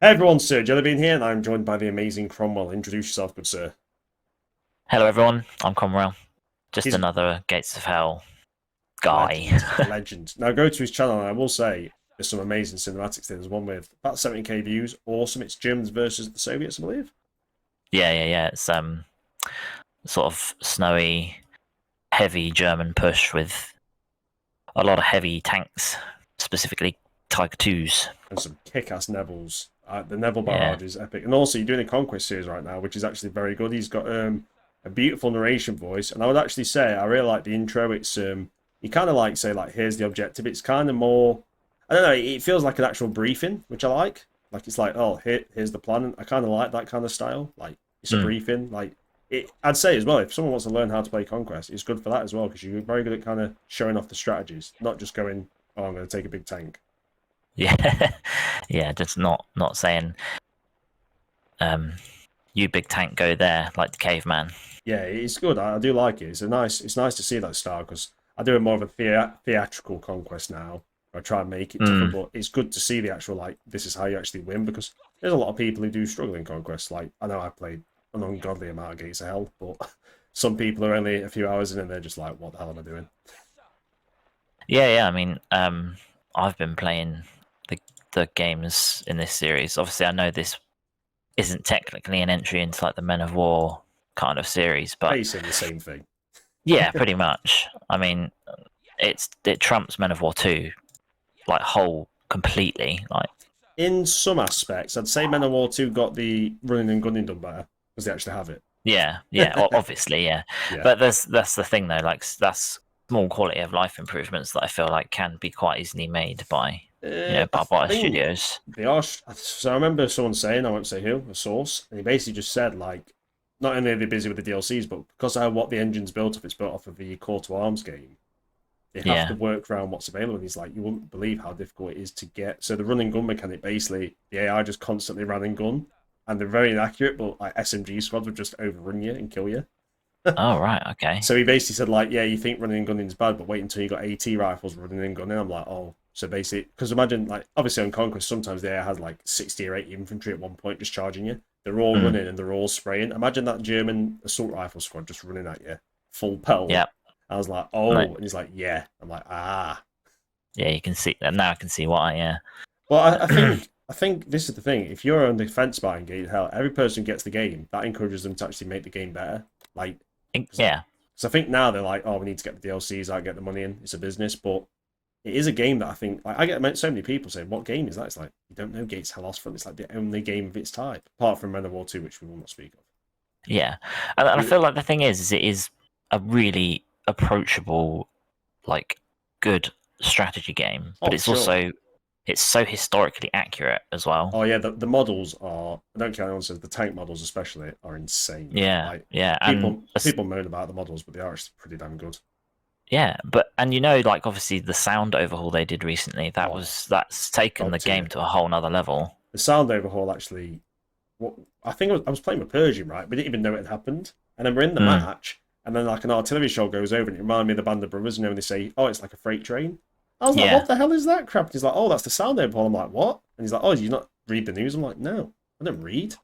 Hey everyone, Sir Jellybean here, and I'm joined by the amazing Cromwell. Introduce yourself, good sir. Hello everyone, I'm Cromwell. Just He's another Gates of Hell guy. legend, legend. Now go to his channel, and I will say there's some amazing cinematics there. There's one with about 70k views. Awesome. It's Germans versus the Soviets, I believe. Yeah. It's sort of snowy, heavy German push with a lot of heavy tanks, specifically Tiger twos. And some kick-ass Nevils. The Neville Yeah. barrage is epic. And also, you're doing a Conquest series right now, which is actually very good. He's got a beautiful narration voice, and I would actually say I really like the intro. It's you kind of like say like here's the objective. It's kind of more, I don't know. It feels like an actual briefing, which I like. Like it's like here's the plan. I kind of like that kind of style. Like it's a Mm. briefing. Like I'd say as well, if someone wants to learn how to play Conquest, it's good for that as well because you're very good at kind of showing off the strategies, not just going, oh, I'm going to take a big tank. Yeah. Yeah, just not saying um you big tank go there like the caveman. Yeah, it's good. I do like it. It's nice to see that style because I do a more of a theatrical conquest now. I try and make it tougher, Mm. but it's good to see the actual like this is how you actually win because there's a lot of people who do struggle in conquest. Like I know I played an ungodly amount of Gates of Hell, but some people are only a few hours in and they're just like, what the hell am I doing? Yeah. I mean, I've been playing the games in this series. Obviously, I know this isn't technically an entry into like the Men of War kind of series, but Basically the same thing. yeah, pretty much. I mean, it trumps Men of War 2 like whole completely. Like In some aspects, I'd say Men of War 2 got the running and gunning done better because they actually have yeah, it. obviously, yeah. Yeah. But that's the thing though. Like that's small quality of life improvements that I feel like can be quite easily made by I by think studios. they are. So I remember someone saying, I won't say who, a source, and he basically just said like, not only are they busy with the DLCs, but because of what the engine's built off, it's built off of the Call to Arms game. They have to Yeah, work around what's available. And he's like, you wouldn't believe how difficult it is to get. So the run and gun mechanic, basically, the AI just constantly ran and gun, and they're very inaccurate. But like SMG squads would just overrun you and kill you. oh right, okay. So he basically said like, yeah, you think running and gunning is bad, but wait until you got AT rifles running and gunning. I'm like, oh, so basically, because imagine like obviously on Conquest sometimes they had like 60 or 80 infantry at one point just charging you. They're all Mm, running and they're all spraying. Imagine that German assault rifle squad just running at you, full pelt. yeah. I was like, Like, oh, and he's like, yeah. I'm like, ah. yeah, you can see now. I can see why. Yeah. Well, I think this is the thing. If you're on the defense buying game, hell, every person who gets the game, that encourages them to actually make the game better. Like, Yeah. so I think now they're like, oh, we need to get the DLCs out, get the money in. It's a business, but it is a game that I think like I get so many people saying, "What game is that?" It's like you don't know Gates Hell Ostfront. It's like the only game of its type, apart from Men of War 2, which we will not speak of. Yeah, and I feel like the thing is it is a really approachable, like, good strategy game, Oh, but for it's sure. also it's so historically accurate as well. Oh yeah, the models are. I don't care. Anyone says the tank models especially are insane. Like Yeah, and people moan about the models, but they are actually pretty damn good. yeah, and like obviously the sound overhaul they did recently Oh, that's taken top the game tier. to a whole nother level. The sound overhaul actually. What I think I was playing with Persian, right? We didn't even know it had happened, and then we're in the Mm, match, and then like an artillery shell goes over, and it reminded me of the Band of Brothers. You know, when they say, "Oh, it's like a freight train." I was like, yeah, "What the hell is that crap?" And he's like, "Oh, that's the sound overhaul." I'm like, "What?" And he's like, "Oh, do you not read the news?" I'm like, "No, I don't read.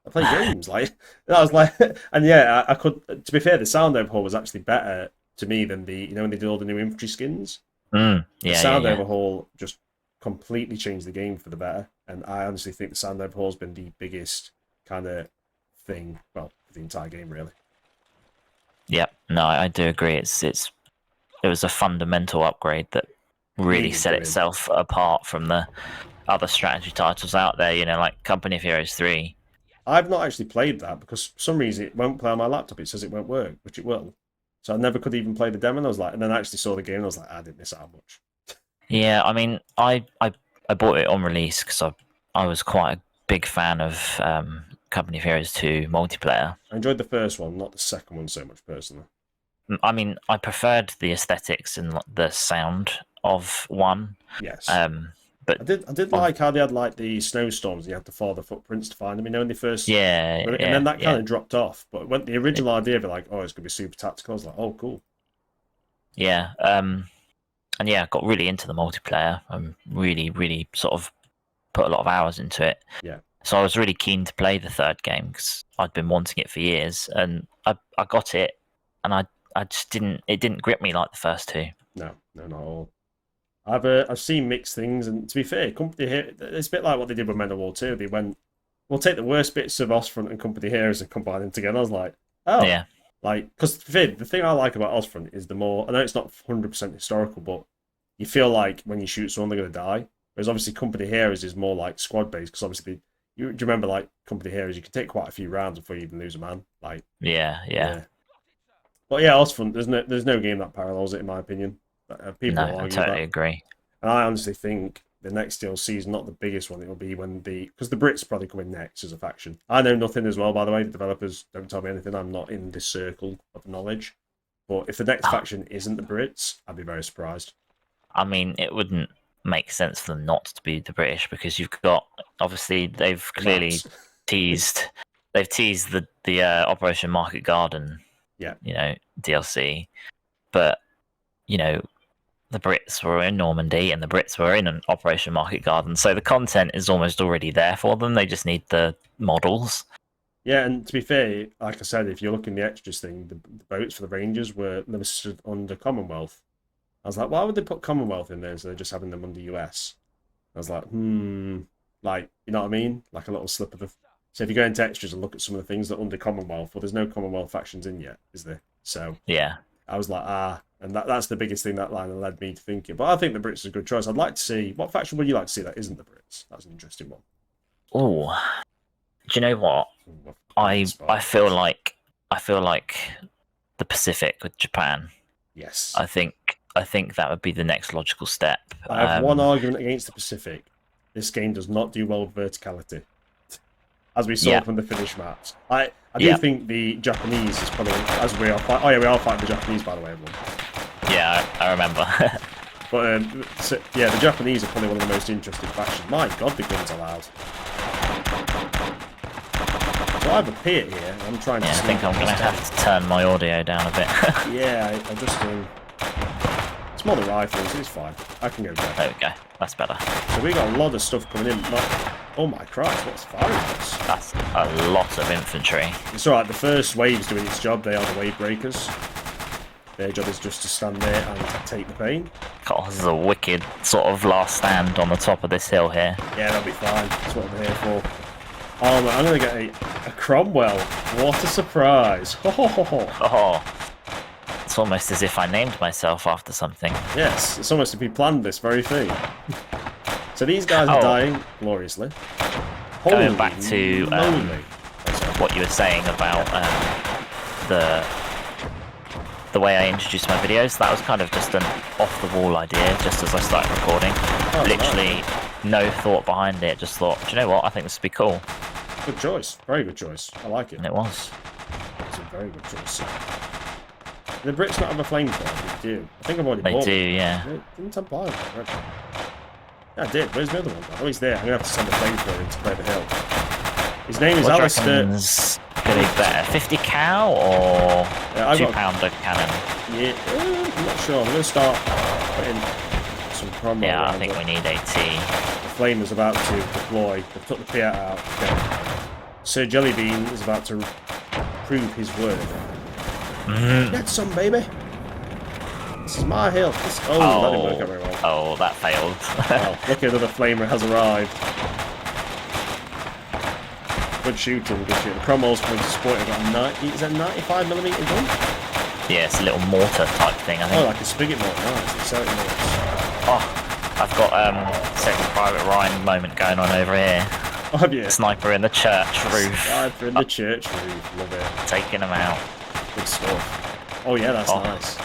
I play games." Like, and I was like, and yeah, I could. To be fair, the sound overhaul was actually better to me than the when they did all the new infantry skins. The sound yeah. overhaul just completely changed the game for the better, and I honestly think the sound overhaul has been the biggest kind of thing, well, for the entire game really. Yep. No, I do agree. It was a fundamental upgrade that really Needed set doing. itself apart from the other strategy titles out there. Like Company of Heroes 3. I've not actually played that because for some reason it won't play on my laptop. It says it won't work, which it will. So I never could even play the demo. And I was like, and then I actually saw the game and I was like, I didn't miss out much. Yeah, I mean, I bought it on release because I was quite a big fan of Company of Heroes 2 multiplayer. I enjoyed the first one, not the second one so much personally. I mean, I preferred the aesthetics and the sound of one, Yes. um, but I did of like how they had like the snowstorms. You had to follow the footprints to find them. When they first, yeah, and then that kind yeah. of dropped off. But when the original idea of it, like, oh, it's gonna be super tactical, I was like, oh, cool. Yeah, and yeah, I got really into the multiplayer. I'm really, really sort of put a lot of hours into it. Yeah. So I was really keen to play the third game because I'd been wanting it for years, and I got it, and I just didn't grip me like the first two. No, not at all. I've seen mixed things, and to be fair, Company here it's a bit like what they did with Men of War 2. They went, we'll take the worst bits of Ostfront and Company Heroes and combine them together. I was like, oh, Yeah, like because the thing I like about Ostfront is the more, I know it's not 100% historical, but you feel like when you shoot someone they're gonna die. Whereas obviously Company Heroes is more like squad based because obviously do you remember like Company Heroes you can take quite a few rounds before you even lose a man. Like yeah. But yeah, Ostfront there's no game that parallels it in my opinion. People No, will I argue totally that. agree. And I honestly think the next DLC is not the biggest one. It will be when because the Brits probably come in next as a faction. I know nothing as well, by the way. The developers don't tell me anything. I'm not in this circle of knowledge. But if the next faction isn't the Brits, I'd be very surprised. I mean, it wouldn't make sense for them not to be the British because you've got obviously they've clearly Maps. teased the Operation Market Garden, Yeah. DLC, but the Brits were in Normandy and the Brits were in an Operation Market Garden, so the content is almost already there for them. They just need the models. Yeah, and to be fair, like I said, if you look in the extras thing, the boats for the Rangers were listed under Commonwealth. I was like, why would they put Commonwealth in there instead of just having them under US? I was like, like, you know what I mean? Like a little slip of the. So if you go into extras and look at some of the things that are under Commonwealth, well, there's no Commonwealth factions in yet, is there? So Yeah, I was like, and that's the biggest thing that line led me to thinking. But I think the Brits is a good choice. I'd like to see what faction would you like to see that isn't the Brits? That's an interesting one. Oh, do you know what? Ooh, I feel like the Pacific with Japan. Yes. I think that would be the next logical step. I have one argument against the Pacific. This game does not do well with verticality, as we saw from the Finnish maps. I do think the Japanese is probably as we are fighting. Oh yeah, we are fighting the Japanese, by the way, everyone. Yeah, I remember. But the Japanese are probably one of the most interesting factions. My God, the guns are loud. So I have a pit here. I'm trying to. I think I'm going to have to turn my audio down a bit. Yeah, I just. It's more the rifles. It's fine. I can go there. There we go. That's better. So we got a lot of stuff coming in. Oh my Christ! What's firing us? That's a lot of infantry. It's alright. The first wave's doing its job. They are the wave breakers. Their job is just to stand there and take the pain. God, this is a wicked sort of last stand on the top of this hill here. Yeah, that'll be fine. That's what I'm here for. Oh, I'm going to get a Cromwell. What a surprise. Oh, it's almost as if I named myself after something. Yes, it's almost if we planned this very thing. So these guys are dying gloriously. Going back to what you were saying about the way I introduced my videos, that was kind of just an off-the-wall idea, just as I started recording. Literally no thought behind it, just thought, do you know what, I think this would be cool. Good choice. Very good choice. I like it. And it was. It's a very good choice. The Brits not have a flamethrower, they do. I think I've already bought They do, yeah. Didn't I buy one? Yeah, I did. Where's the other one? Oh, he's there. I'm going to have to send a flamethrower in to play the hill. His name is Alistair. Going to be better? 50 cal or 2-pounder cannon? Yeah, I'm not sure. I'm going to start putting some Cromwell. Yeah, I think we need AT. The flame is about to deploy. They've took the Piat out. Okay. Sir Jellybean is about to prove his worth. Get some, baby. This is my hill. That didn't work out very well. Oh, that failed. Well, look, another flamer has arrived. Good shooting, good shooting. Cromwell's coming to support it. Got a 90. Is that 95mm gun? Yeah, it's a little mortar type thing, I think. Oh, like a spigot mortar. Nice. It's certainly nice. Oh, I've got Second Private Ryan moment going on over here. Oh, have you? Sniper in the church roof. Sniper in the church roof. Love it. Taking them out. Good stuff. Oh yeah, that's nice.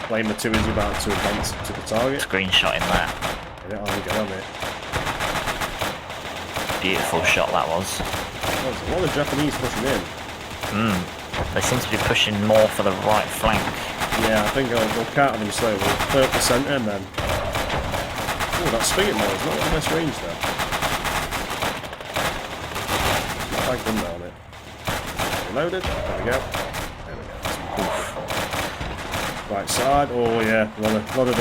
Flamer 2 is about to advance to the target. Screenshotting that. Get on it. Beautiful shot that was. There's a lot of Japanese pushing in. They seem to be pushing more for the right flank. Yeah, I think they'll counter them slowly. 30% and then. Oh, that spigot mortar is not the best range though. Not bad gun there on it. Reloaded. There we go. Right, right side. Oh yeah, a lot of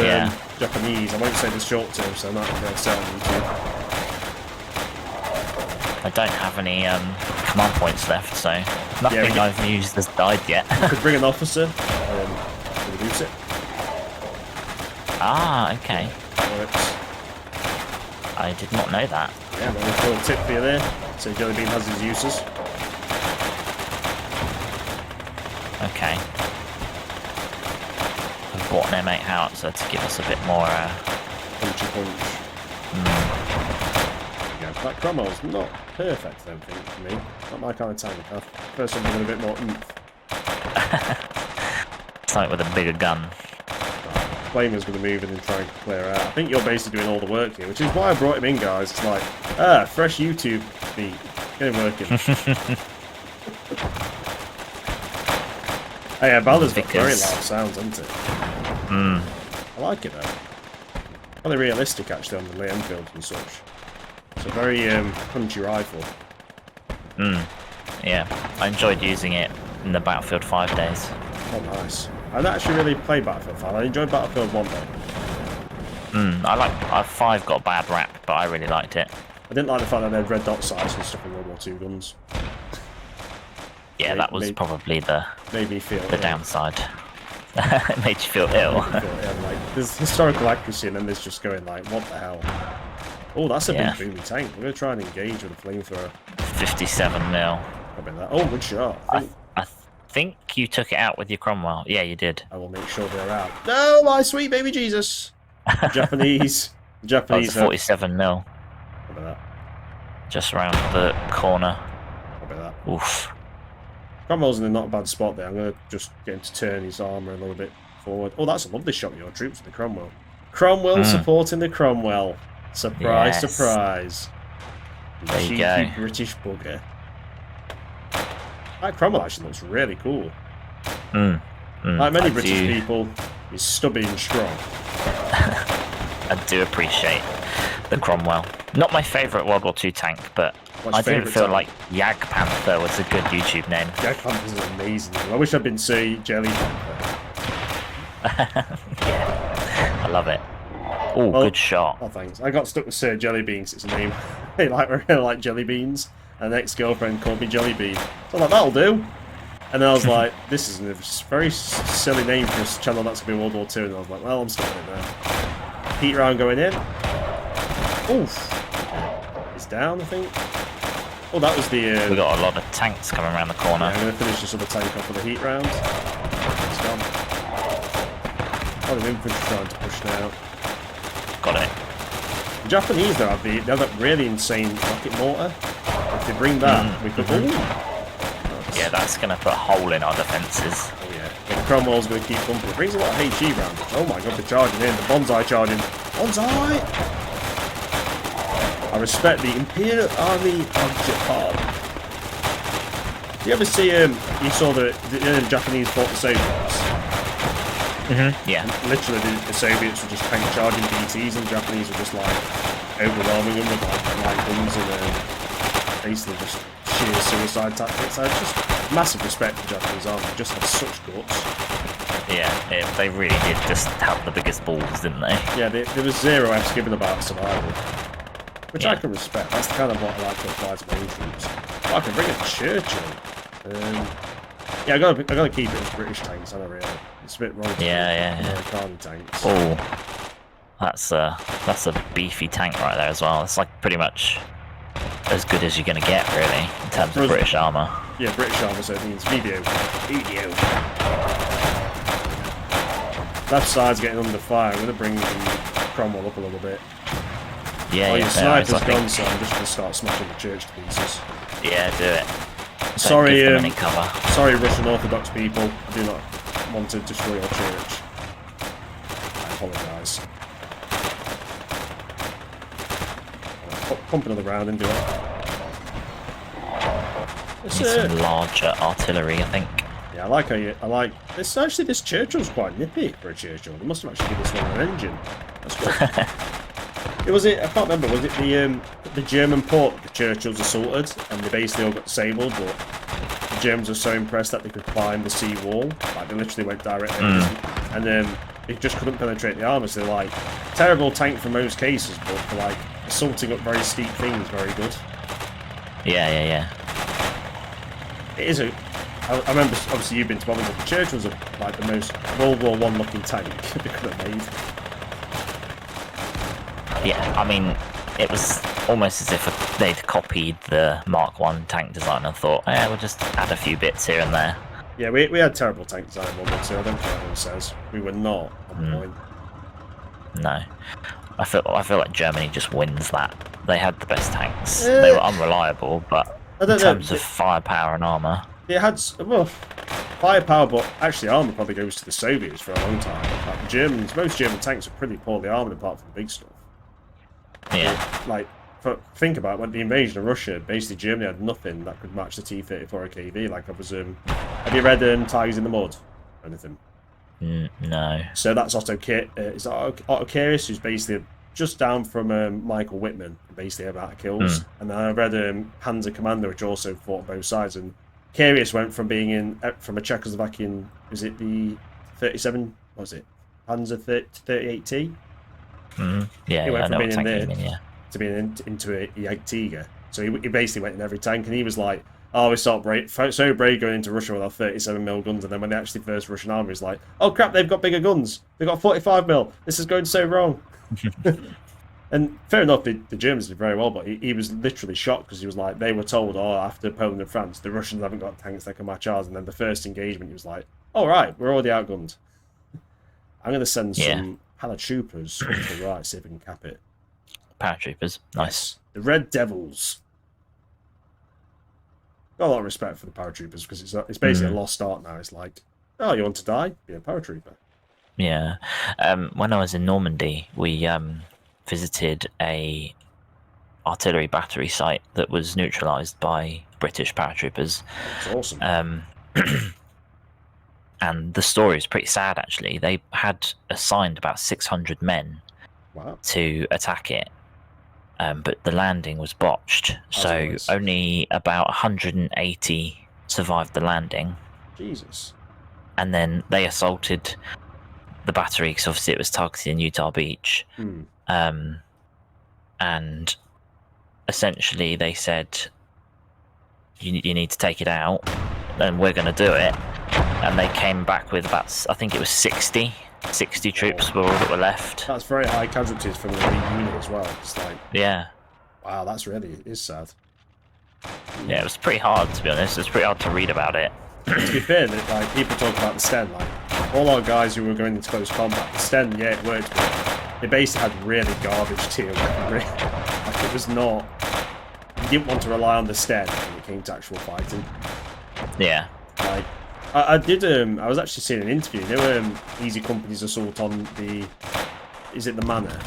Japanese. I won't say the short term, so I might be able to sell on YouTube. I don't have any command points left, so nothing I've used has died yet. You could bring an officer and reduce it. Ah, okay. That works. I did not know that. Yeah, well, a little tip for you there. So Jelly Bean has his uses. Okay. I've bought an M8 howitzer to give us a bit more. Punchy punch. Yeah, that Cromwell's not perfect, I don't think, for me. Not my kind of tank. I prefer something with a bit more oomph. Something with a bigger gun. Flamer's going to move in and try and clear out. I think you're basically doing all the work here, which is why I brought him in, guys. It's like, fresh YouTube beat. Get him working. Hey, yeah, Balder's got very loud sounds, hasn't it? I like it, though. Kind of realistic, actually, on the Lee Enfield and such. It's a very punchy rifle. Yeah, I enjoyed using it in the Battlefield 5 days. Oh, nice. I didn't actually really play Battlefield 5. I enjoyed Battlefield 1, though. 5 got a bad rap, but I really liked it. I didn't like the fact that they had red dot sights and stuff in World War II guns. Yeah, that was probably the downside. It made you feel ill. Like, there's historical accuracy, and then there's just going like, what the hell? Oh, that's a big boomy tank. We're going to try and engage with a flamethrower. 57 mil. Oh, good shot. I think you took it out with your Cromwell. Yeah, you did. I will make sure they're out. No, my sweet baby Jesus. Japanese. That was 47 mil. What about that? Just around the corner. What about that? Oof. Cromwell's in a not bad spot there. I'm going to just get him to turn his armour a little bit forward. Oh, that's a lovely shot of your troops with the Cromwell. Cromwell supporting the Cromwell. Surprise, surprise. There you go. British bugger. That Cromwell actually looks really cool. Like many British people, he's stubby and strong. I do appreciate the Cromwell. Not my favourite World War II tank, but I didn't feel like Jag Panther was a good YouTube name. Jag Panther's amazing. I wish I'd been say Jelly Panther. Yeah, I love it. Oh, good shot. Oh, thanks. I got stuck with Sir Jelly Beans. It's a name. I really like jelly beans. And the ex-girlfriend called me Jelly Bean. So I'm like, that'll do. And then I was like, this is a very silly name for a channel that's going to be World War II. And I was like, well, I'm stopping it now. Heat round going in. Oof. It's down, I think. Oh, that was the... we got a lot of tanks coming around the corner. Yeah, I'm going to finish this other tank off with a heat round. It's gone. A lot of infantry trying to push now. Got it. The Japanese, though, they have that really insane rocket mortar. If they bring that, we could... Yeah, that's going to put a hole in our defences. Oh, yeah. The Cromwell's going to keep pumping. It brings a lot of HE round. Oh, my God, they're charging in. The Bonsai charging. Bonsai! I respect the Imperial Army of Japan. Do you ever see, you saw the Japanese fought the Soviets? Yeah. And literally, the Soviets were just tank charging BTs, and the Japanese were just like overwhelming them with like light guns and basically just sheer suicide tactics. I just massive respect for the Japanese army. They just had such guts. Yeah, they really did just have the biggest balls, didn't they? Yeah, there was zero F's given about survival, which I can respect. That's kind of what I like to apply to my own troops. Oh, I can bring a Churchill. Yeah, I gotta keep it as British tanks. I don't really. It's a bit wrong. Yeah. American tanks. Oh, that's a beefy tank right there as well. It's like pretty much as good as you're gonna get, really, in terms of British armour. Yeah, British armour, so it means video. Left side's getting under fire. I'm gonna bring the Cromwell up a little bit. Yeah, your sniper's gone, so I'm just gonna start smashing the church to pieces. Yeah, do it. Sorry, cover. Sorry, Russian Orthodox people. I do not want to destroy your church. I apologise. Pump another round into it. Need some larger artillery, I think. Yeah, I like this. Actually, this Churchill's quite nippy for a Churchill. They must have actually given this one an engine. That's good. I can't remember. Was it the German port that the Churchills assaulted, and they basically all got disabled, but the Germans were so impressed that they could climb the sea wall. Like, they literally went directly. And and it just couldn't penetrate the armour. So like terrible tank for most cases, but for like assaulting up very steep things, very good. Yeah. It is a. I remember, obviously you've been to one, but the Church was like the most World War I looking tank they could have made. Yeah, I mean, it was almost as if they'd copied the Mark 1 tank design and thought, we'll just add a few bits here and there. Yeah, we had terrible tank design in World War II. I don't care what anyone says. We were not on point. No. I feel like Germany just wins that. They had the best tanks. They were unreliable, but in terms of firepower and armour... It had, well, firepower, but actually armour probably goes to the Soviets for a long time. Like the Germans, most German tanks are pretty poorly armoured apart from the big stuff. Yeah. Like, think about it, when the invasion of Russia, basically Germany had nothing that could match the T-34 KV. Like I was, have you read Tigers in the Mud? Or anything? No. So that's Otto Carius, who's basically just down from Michael Whitman, basically about kills. And then I read Panzer Commander, which also fought on both sides. And Carius went from being from a Czechoslovakian, was it the 37? What was it? Panzer 38T? Yeah, he went from being in there to being into a Tiger. So he basically went in every tank, and he was like, "Oh, we're so brave going into Russia with our 37mm guns." And then when they actually first Russian army was like, "Oh crap, they've got bigger guns. They've got 45mm. This is going so wrong." And fair enough, the Germans did very well, but he was literally shocked because he was like, they were told, after Poland and France, the Russians haven't got tanks that can match ours. And then the first engagement, he was like, "All right, we're already outgunned. I'm going to send some paratroopers to the right, see if we can cap it." Paratroopers, nice. The Red Devils. Got a lot of respect for the paratroopers because it's basically a lost art now. It's like, oh, you want to die? Be a paratrooper. Yeah. When I was in Normandy, we visited a artillery battery site that was neutralised by British paratroopers. That's awesome. And the story is pretty sad, actually. They had assigned about 600 men to attack it, but the landing was botched. So only about 180 survived the landing. Jesus. And then they assaulted the battery because obviously it was targeted in Utah Beach. And essentially they said, you need to take it out and we're going to do it. And they came back with about, I think it was 60 troops were all that were left. That's very high casualties from the elite unit as well. It's like, wow, it is sad. Yeah, it was pretty hard, to be honest. It was pretty hard to read about it. To be fair, like people talk about the Sten, like all our guys who were going into close combat, the Sten, it worked, but they basically had really garbage tier weaponry. Like it was not. You didn't want to rely on the Sten when it came to actual fighting. Yeah. Like I did. I was actually seeing an interview. You know, Easy Company's assault on the. Is it the Manor?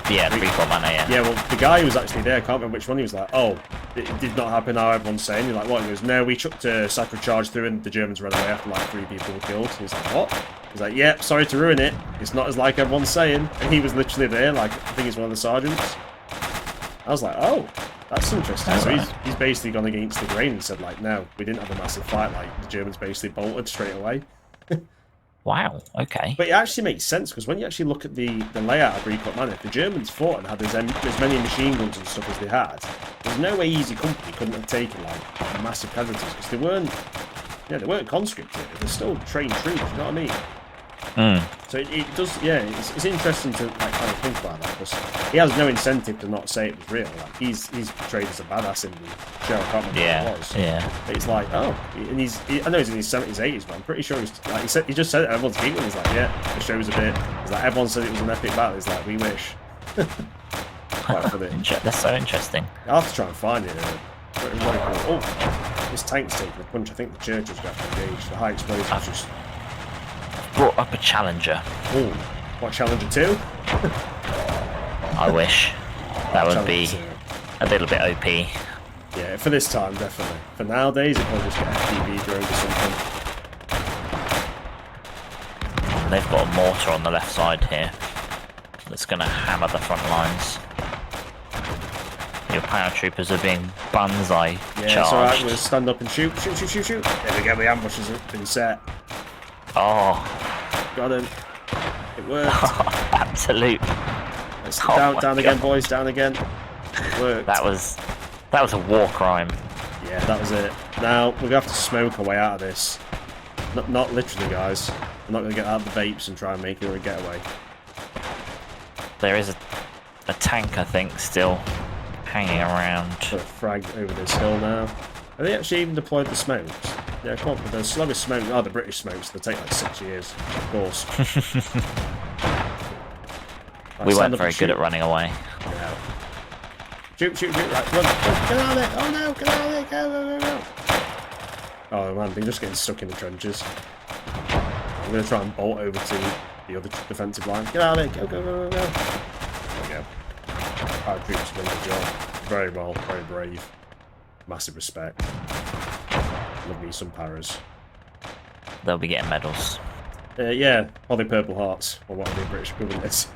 Yeah, the Recall Manor. Yeah. Yeah. Well, the guy who was actually there, I can't remember which one. He was like, "Oh, it did not happen how everyone's saying." He's like, "What?" He goes, "No, we chucked a sacred charge through, and the Germans ran away after like 3 people were killed." He's like, "What?" He's like, "Yeah, sorry to ruin it. It's not as like everyone's saying." And he was literally there. Like, I think he's one of the sergeants. I was like, "Oh, that's interesting." So he's basically gone against the grain and said, like, "No, we didn't have a massive fight. Like, the Germans basically bolted straight away." Wow, okay. But it actually makes sense, because when you actually look at the layout of Recall Manor, if the Germans fought and had as many machine guns and stuff as they had, there's no way Easy Company couldn't have taken, like, massive casualties, because they weren't conscripted. They're still trained troops, you know what I mean? So it does, it's interesting to like kind of think about that, because he has no incentive to not say it was real. Like he's portrayed as a badass in the show. I can't remember what it was. Yeah. But it's like, and I know he's in his 70s, 80s, but I'm pretty sure he just said it. Everyone's giggling. He's like, yeah, the show's a bit. He's like, everyone said it was an epic battle. He's like, we wish. Quite funny. That's so interesting. I'll have to try and find it. Oh, this tank's taking a punch. I think the church has got engaged. The high explosives just. Brought up a Challenger. Oh, what, Challenger 2? I wish. That would be a little bit OP. Yeah, for this time, definitely. For nowadays, it probably just get a TV drone or something. They've got a mortar on the left side here that's going to hammer the front lines. Your paratroopers are being banzai charged. Yeah, it's alright, we'll stand up and shoot. Shoot. There we go, the ambush has been set. Oh. Got him. It worked. Absolute. Down again, boys. Down again. It worked. That was a war crime. Yeah, that was it. Now we're gonna have to smoke our way out of this. Not literally, guys. I'm not gonna get out of the vapes and try and make it a getaway. There is a tank, I think, still hanging around. Put a frag over this hill now. Have they actually even deployed the smokes? Yeah, come on, but the slowest smoke. Oh, the British smokes. They take like 6 years, of course. We weren't very good at running away. Yeah. Shoot! Right, run! Get out of there! Oh no! Get out of there! Go! Oh man, they're just getting stuck in the trenches. I'm gonna try and bolt over to the other defensive line. Get out of there! Go! There we go. Our troops done the job very well, very brave. Massive respect. Love me some paras. They'll be getting medals. Yeah, probably Purple Hearts, or what the British equivalent is.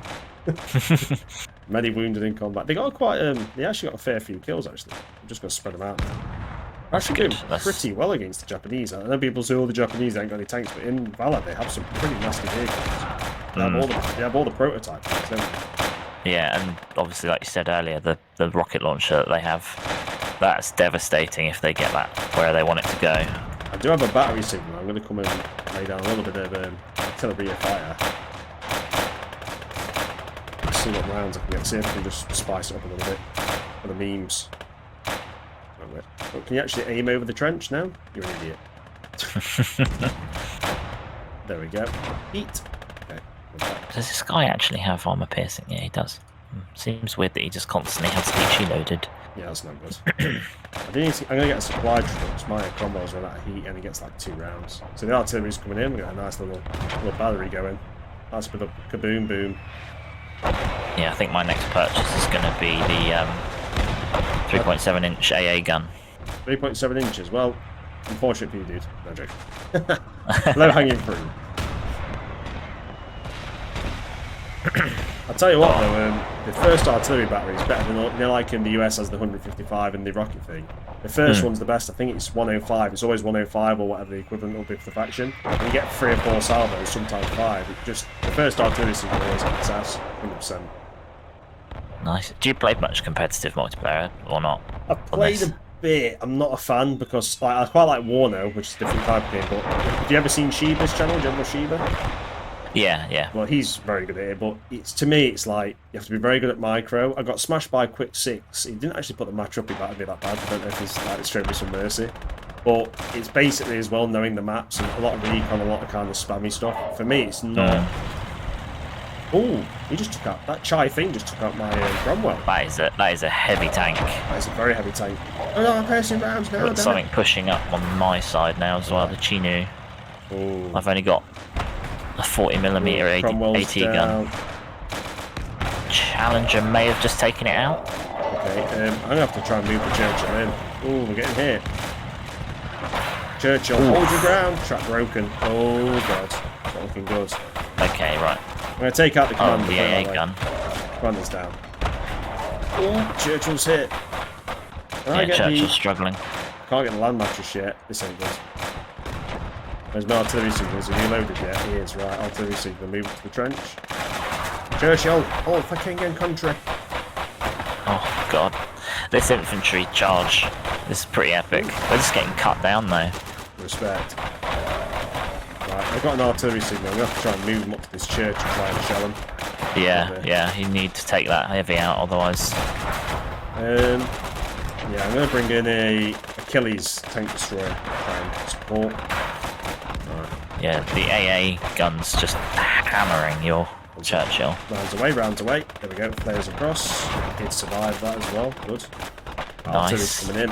Many wounded in combat. They got quite. They actually got a fair few kills. Actually, I'm just gonna spread them out now. Actually, doing pretty well against the Japanese. I know people say, "Oh, the Japanese ain't got any tanks," but in Valor they have some pretty nasty vehicles. They have all the prototypes, don't they? Yeah, and obviously, like you said earlier, the rocket launcher that they have, that's devastating if they get that where they want it to go. I do have a battery signal. I'm going to come and lay down a little bit of artillery fire. See what rounds I can get. See if I can just spice it up a little bit for the memes. Oh, can you actually aim over the trench now? You're an idiot. There we go. Eat. Okay. Does this guy actually have armor piercing? Yeah, he does. Seems weird that he just constantly has Leechy loaded. Yeah, that's not good. I'm going to get a supply truck. My Cromwell's run out of heat and he gets like 2 rounds. So the artillery's coming in. We've got a nice little battery going. Nice bit of kaboom boom. Yeah, I think my next purchase is going to be the 3.7 inch AA gun. 3.7 inches. Well, unfortunate for you, dude. No joke. Low hanging fruit. I'll tell you what though, the first artillery battery is better than, you know, like in the US has the 155 and the rocket thing. The first one's the best. I think it's 105. It's always 105 or whatever the equivalent will be for the faction. And you get 3 or 4 salvos, sometimes 5. It just the first artillery signal always gets ass, 100%. Nice. Do you play much competitive multiplayer or not? I've played a bit. I'm not a fan because I quite like Warno, which is a different type of game. But have you ever seen Sheba's channel, General Sheba? Yeah. Well, he's very good at it, but to me, it's like you have to be very good at micro. I got smashed by Quick 6. He didn't actually put the match up. He might be that bad. I don't know if he's like showed me some mercy. But it's basically as well knowing the maps and a lot of recon, a lot of kind of spammy stuff. For me, it's not. Oh, he just took out that Chai thing. Just took out my Cromwell. That is a heavy tank. That is a very heavy tank. Oh no, I'm passing rounds now. Got something pushing up on my side now as well. The Chinu. Oh. I've only got a 40mm AT gun. Challenger may have just taken it out. Okay, I'm gonna have to try and move the Churchill in. Oh, we're getting hit. Churchill, hold your ground. Trap broken. Oh god, it's not looking good. Okay, right. I'm gonna take out the commander. The AA gun. Commander's down. Oh, Churchill's hit. Yeah, Churchill's struggling. Can't get the land mattress yet. This ain't good. There's no artillery signal. Is he reloaded yet? He is, right. Artillery signal. Move to the trench. Churchill! Oh, fucking in country. Oh, God. This infantry charge is pretty epic. They're just getting cut down, though. Respect. Right, I've got an artillery signal. I'm going to have to try and move him up to this church and try and shell him. Yeah, you need to take that heavy out, otherwise... Yeah, I'm going to bring in a Achilles tank destroyer to try and support. Yeah, the AA gun's just hammering your Churchill. Rounds away. There we go, flares across. Did survive that as well, good. Nice. Coming in.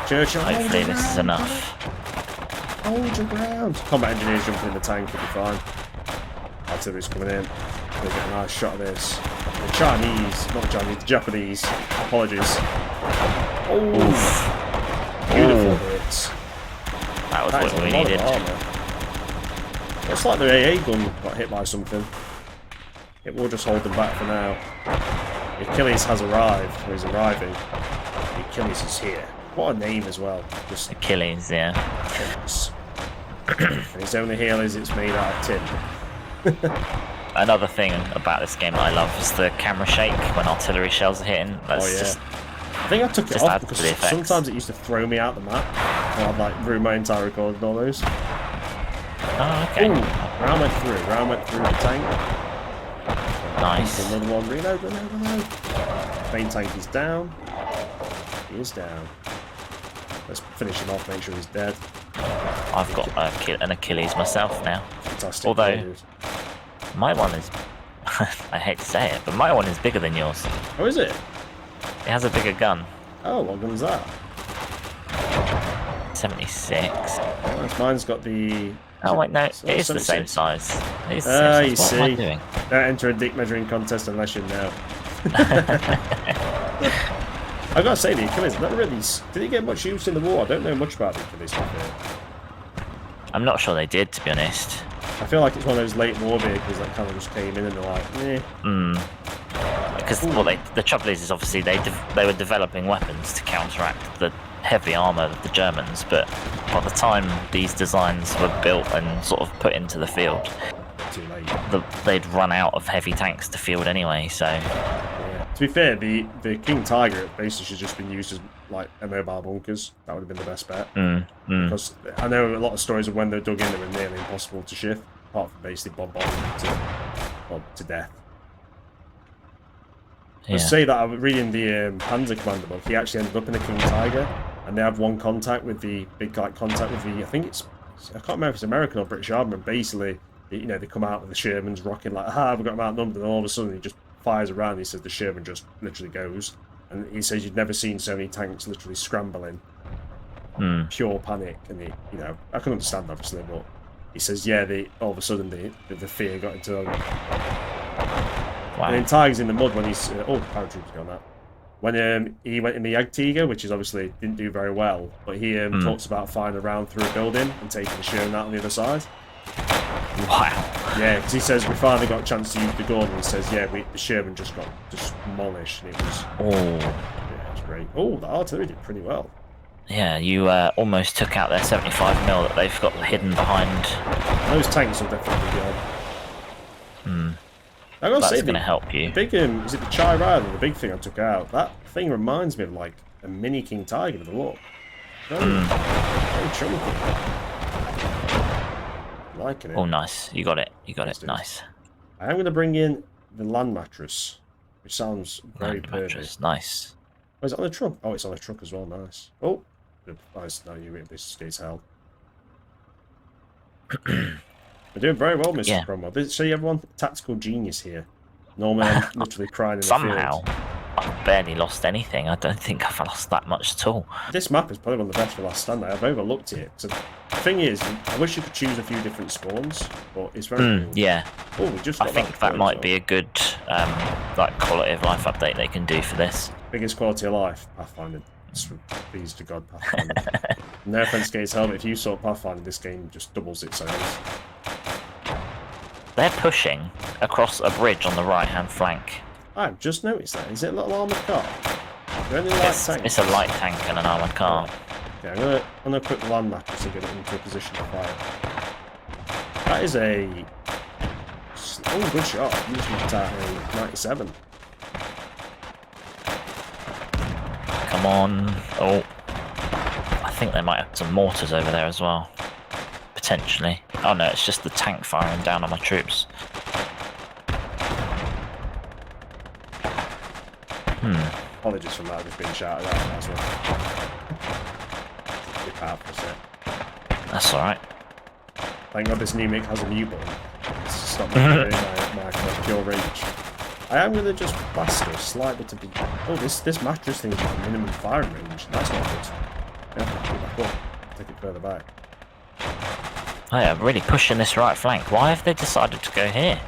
Churchill, hopefully this is enough. Hold your ground. Combat engineers jumping in the tank will be fine. Artillery's coming in. We'll get a nice shot of this. The Chinese, not the Chinese, the Japanese. Apologies. Oh, beautiful hits. That was what we needed. Looks like the AA gun got hit by something. It will just hold them back for now. Achilles has arrived, or he's arriving. Achilles is here. What a name as well. Just Achilles, yeah. Achilles. And his only heel is it's made out of tin. another thing about this game that I love is the camera shake when artillery shells are hitting. That's just I think I took it just off adds to because the effects. sometimes it used to throw me out the map. And I'd like ruin my entire recording almost. Oh, okay. Ooh, round went through the tank. Nice. Another one, reload. Main tank is down. He is down. Let's finish him off, make sure he's dead. I've got an Achilles myself now. Fantastic. Although my one is, I hate to say it, but my one is bigger than yours. Oh, is it? It has a bigger gun. Oh, what gun's that? 76. Oh, mine's got the... Oh wait, no, it is the same size. It is the same size. What am I doing? Don't enter a dick measuring contest unless you know. I gotta say, the Achilles, not really... Did he get much use in the war? I don't know much about the Achilles. I'm not sure they did, to be honest. I feel like it's one of those late war vehicles that kind of just came in and they're like, eh. Because the trouble is obviously they were developing weapons to counteract the heavy armor of the Germans, but by the time these designs were built and sort of put into the field, Too late. They'd run out of heavy tanks to field anyway. So yeah. To be fair, the King Tiger basically should have just been used as like a mobile bunkers. That would have been the best bet. Because I know a lot of stories of when they're dug in, they were nearly impossible to shift, apart from basically bombarding them to death. yeah. To say that I was reading the Panzer Commander book, he actually ended up in the King Tiger, and they have one contact with the contact with the, I can't remember if it's American or British Army, but basically, you know, they come out with the Shermans rocking like, we've got them outnumbered, and all of a sudden he just fires around, and he says the Sherman just literally goes, and he says you've never seen so many tanks literally scrambling, pure panic, and you know, I can understand obviously, but he says, yeah, all of a sudden the fear got into them. Wow. And then Tiger's in the mud when he's... paratroopers on that. When he went in the Jagdtiger, which is obviously didn't do very well, but he talks about firing around through a building and taking the Sherman out on the other side. Wow. Yeah, because he says we finally got a chance to use the gun, and he says, yeah, the Sherman just got demolished, and it was... Yeah, it was great. Oh, the artillery did pretty well. Yeah, you almost took out their 75mm that they've got hidden behind. Those tanks will definitely be on. I gotta say, That's going to help you. The big, is it the Chai Rider, the big thing I took out? That thing reminds me of like a mini King Tiger with a look. Very chunky. Liking it. Oh, nice. You got it. You got it. Nice. I am going to bring in the land mattress, which sounds very perfect. Nice. Oh, is it on the truck? Oh, it's on the truck as well. Nice. Oh, nice. No, this stays held. We're doing very well, Mr. Cromwell. So you have one tactical genius here. Normally, I'm literally crying in the Somehow, field. I've barely lost anything. I don't think I've lost that much at all. This map is probably one of the best for Last Stand. I've overlooked it. So the thing is, I wish you could choose a few different spawns, but it's very cool. Yeah. Oh, we just I think that might be a good like quality of life update they can do for this. Biggest quality of life, Pathfinder. Please to God, Pathfinder. No offense against Helmet, if you saw Pathfinder, this game just doubles its sales. They're pushing across a bridge on the right-hand flank. I've just noticed that. Is it a little armoured car? It's a light tank and an armoured car. Okay, I'm gonna put the land mattress and get it into a position to fire. That is a good shot. Usually it's at a 97. Come on. Oh. I think they might have some mortars over there as well. Potentially. Oh no, it's just the tank firing down on my troops. Apologies for that, just being shouted out as well. That's alright. Thank God this new mic has a mute button. It's to stop me doing my pure rage. I am going to just blast it slightly to be... Oh, this mattress thing has got a minimum firing range. That's not good. I have to put it back up. Take it further back. Oh yeah, really pushing this right flank. Why have they decided to go here?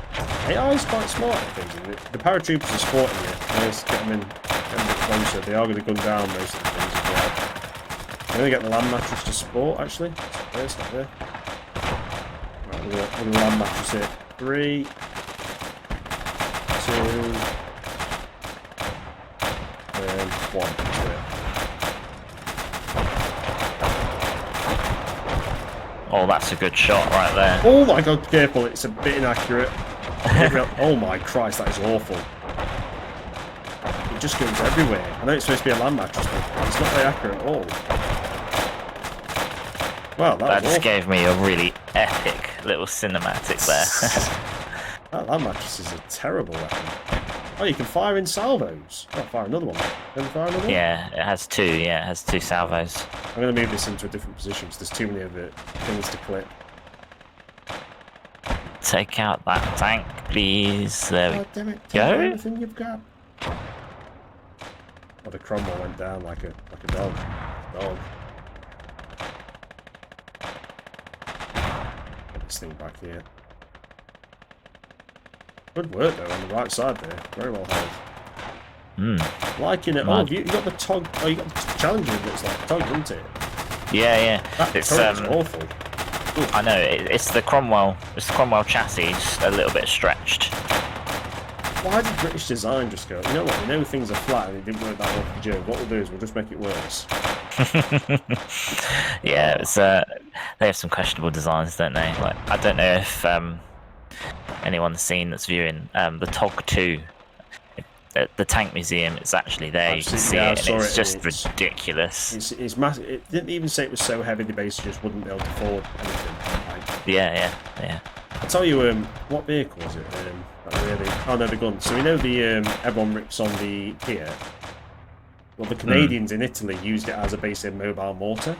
AI is quite smart, I think. The paratroopers are sporting it. Let's get them in a bit closer. They are going to gun down most of the things as well. I'm going to get the land mattress to sport, actually. It's not there. Right, we're going to land mattress here. 3, 2, and 1. That's it. Oh, that's a good shot right there. Oh my God, careful. It's a bit inaccurate. Oh my Christ, that is awful. It just goes everywhere. I know it's supposed to be a land mattress, but it's not very accurate at all. Wow, that just awful. gave me a really epic little cinematic there. That land mattress is a terrible weapon. Oh, you can fire in salvos. Oh, fire another one. Can you fire another one? Yeah, it has two. Yeah, it has two salvos. I'm going to move this into a different position because there's too many of the things to clip. Take out that tank, please. There we Damn it! go. Everything you've got. Oh, the Cromwell went down like a dog. Dog. Get this thing back here. Good work though on the right side there. Very well held. Liking it. Oh, you got the tog. Oh, you got the Challenger. It looks like a tog, isn't it? Yeah. That It's turret's awful. I know it's the Cromwell. It's the Cromwell chassis, just a little bit stretched. Why did British design just go? You know what? We know things are flat and it didn't work that well for Joe. What we'll do is we'll just make it worse. Yeah, it's they have some questionable designs, don't they? Like I don't know if anyone's seen that's viewing the TOG 2 at the tank museum. It's actually there. You can see it, and it's just ridiculous. It's massive. It didn't even say it was so heavy the base just wouldn't be able to forward anything. Yeah. I'll tell you, what vehicle was it? Oh no, the gun. So we know the everyone rips on the pier. Well, the Canadians in Italy used it as a basic mobile mortar,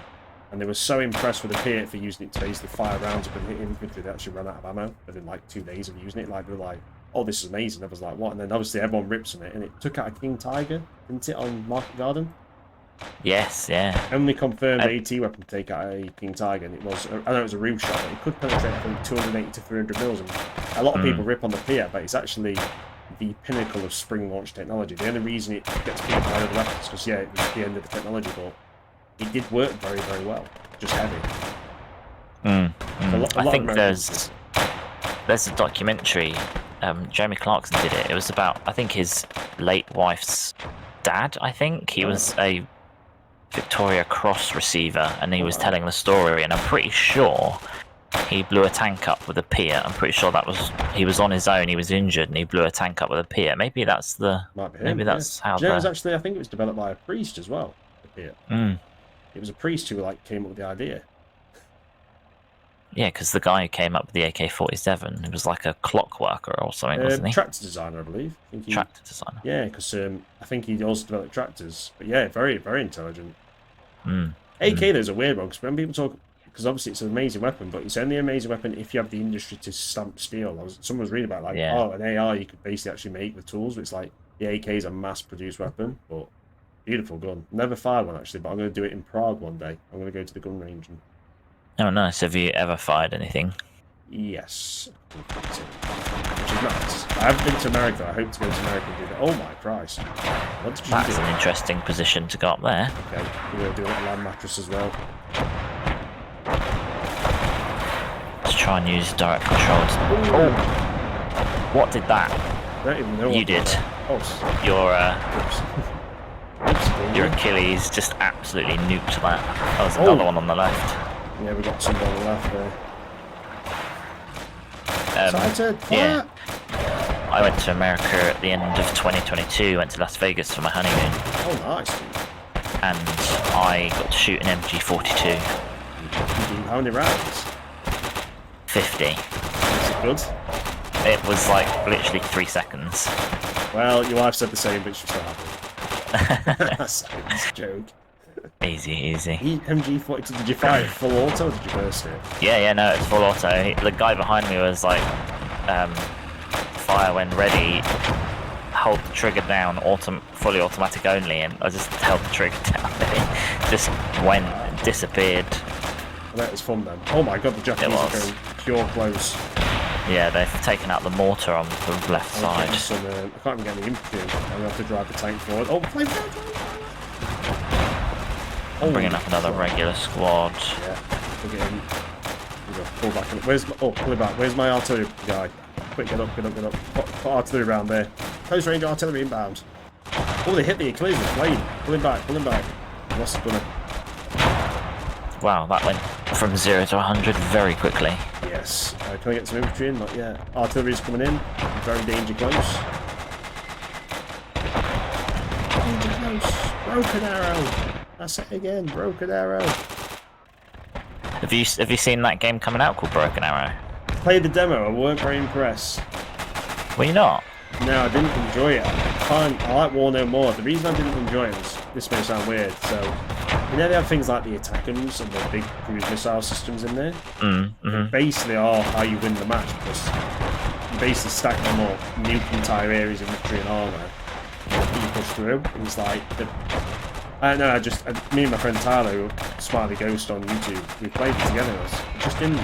and they were so impressed with the pier for using it to basically fire rounds up and hit infantry they actually ran out of ammo within like 2 days of using it. Like they were like, "Oh, this is amazing." I was like, "What?" And then obviously everyone rips on it, and it took out a King Tiger, didn't it, on Market Garden? Yes, yeah. Only confirmed AT weapon to take out a King Tiger, and it was, I know it was a real shot, but it could penetrate from 280 to 300 mils. And a lot of people rip on the Piat, but it's actually the pinnacle of spring launch technology. The only reason it gets beat by other weapons is because, yeah, it was the end of the technology, but it did work very, very well. Just heavy. I think there's a documentary. Jeremy Clarkson did it. It was about, I think, his late wife's dad. I think he was a Victoria Cross receiver, and he was telling the story. And I'm pretty sure he blew a tank up with a Piat. I'm pretty sure he was on his own. He was injured, and he blew a tank up with a Piat. Maybe that's how. It was actually, I think it was developed by a priest as well. The Piat. It was a priest who came up with the idea. Yeah, because the guy who came up with the AK-47, it was like a clock worker or something, wasn't he? Tractor designer, I believe. Tractor designer. Yeah, because I think he also developed tractors. But yeah, very, very intelligent. AK, there's a weird one, because when people talk, because obviously it's an amazing weapon, but it's only an amazing weapon if you have the industry to stamp steel. Someone was reading about, an AR you could basically actually make the tools, but it's like, the AK is a mass-produced weapon, but beautiful gun. Never fired one, actually, but I'm going to do it in Prague one day. I'm going to go to the gun range and... Oh, nice. Have you ever fired anything? Yes. Which is nice. I haven't been to America. I hope to go to America and do that. Oh my Christ. What did you do? That's an interesting position to go up there. Okay, we're going to do a land mattress as well. Let's try and use direct controls. Oh! What did that? I don't even know you did. Your Achilles just absolutely nuked that. Oh, there's another one on the left. Yeah, we got some on the left there. Yeah. I went to America at the end of 2022, went to Las Vegas for my honeymoon. Oh, nice, dude. And I got to shoot an MG42. How many rounds? 50. Is it good? It was like literally 3 seconds. Well, your wife said the same, but she's so happy. That's a joke. Easy. MG42, did you fire it full auto or did you burst it? Yeah, no, it's full auto. The guy behind me was like, fire when ready, hold the trigger down, fully automatic only, and I just held the trigger down. It just disappeared. I bet it was fun then. Oh my god, the Japanese are going pure close. Yeah, they've taken out the mortar on the left side. I can't even get the infantry. I'm going to have to drive the tank forward. Oh, flame! I'm bringing up another regular squad. Yeah, we'll get in. Pull back. Pull it back. Where's my artillery guy? Quick, get up. Put artillery around there. Close range artillery inbound. Oh, they hit the Achilles with flame. Pull him back. Lost the gunner. Wow, that went from 0 to 100 very quickly. Yes. Can I get some infantry in? Not yet. Artillery's coming in. Very danger close. Danger close. Broken arrow. That's it again. Broken arrow. Have you seen that game coming out called Broken Arrow? Played the demo. I weren't very impressed. Were you not? No, I didn't enjoy it. I like War No More. The reason I didn't enjoy it was, this may sound weird, so you know they have things like the Attackums and the big cruise missile systems in there? Mm-hmm. Basically are how you win the match, because you basically stack them up, nuke entire areas of infantry and armour, and you push through. And it's like, I don't know, me and my friend Tyler, Smiley Ghost on YouTube, we played it together. I just didn't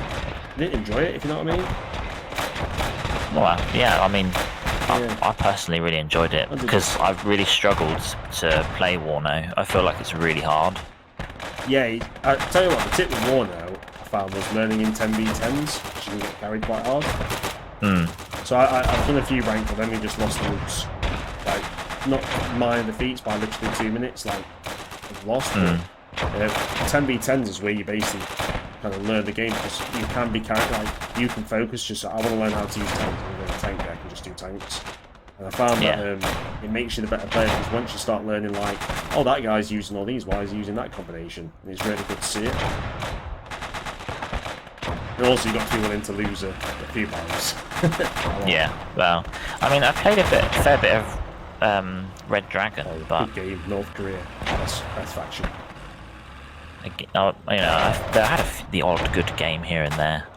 enjoy it, if you know what I mean. Well, yeah, I mean, Yeah. I personally really enjoyed it because I've really struggled to play Warno. I feel like it's really hard. Yeah, I tell you what, the tip with Warno I found was learning in 10v10s, which you can get carried quite hard. So I've done a few ranked, but then we just lost the loops. Like, not minor defeats by literally 2 minutes, like, I've lost. 10v10s is where you basically kind of learn the game, because you can be carried, like, you can focus, just, I want to learn how to use tanks, I'm going to tank, I can just do tanks. And I found that it makes you the better player, because once you start learning, like, oh, that guy's using all these, why is he using that combination? And it's really good to see it. And also, you've got to be willing to lose a few times. Yeah, well, I mean, I played a fair bit of Red Dragon, but good game, North Korea, best faction. You know, I had the odd good game here and there,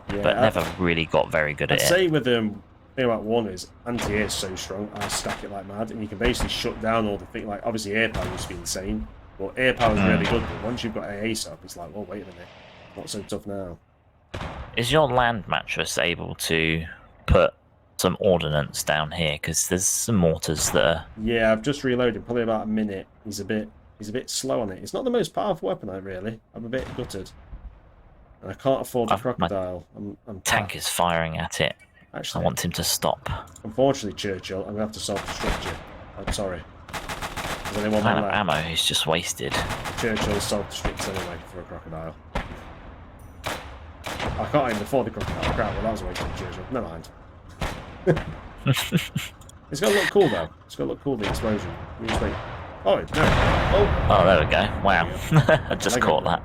but never really got very good at it. I'd say with the thing about one is anti-air is so strong, I stack it like mad, and you can basically shut down all the things. Like, obviously air power used to be insane, but air power is really good, but once you've got AAs up, it's like, oh, wait a minute, not so tough now. Is your land mattress able to put some ordnance down here? Because there's some mortars that are... Yeah, I've just reloaded, probably about a minute. He's a bit slow on it. It's not the most powerful weapon, really. I'm a bit gutted. And I can't afford the crocodile. I'm tank is firing at it. Actually, I want him to stop. Unfortunately, Churchill, I'm going to have to self-destruct you. I'm sorry. There's only one man of ammo is just wasted. Churchill self-destructs anyway for a crocodile. I can't even afford the crocodile. Crap, well, that was a waste of Churchill. Never mind. It's got to look cool, though. It's got to look cool, the explosion. You just wait. Oh, no. Oh, there we go. Wow. I just caught that.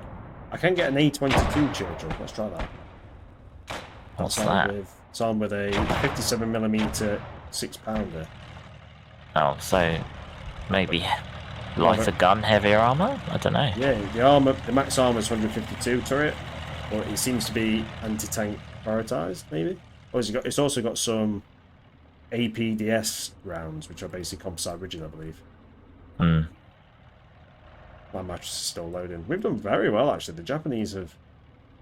I can get an A22 Churchill. Let's try that. What's that? It's armed with a 57mm 6-pounder. Oh, so maybe lighter gun, heavier armor? I don't know. Yeah, the max armor is 152 turret, but it seems to be anti-tank prioritized, maybe. Or it's also got some APDS rounds, which are basically composite rigid, I believe. My mattress is still loading. We've done very well, actually. The Japanese have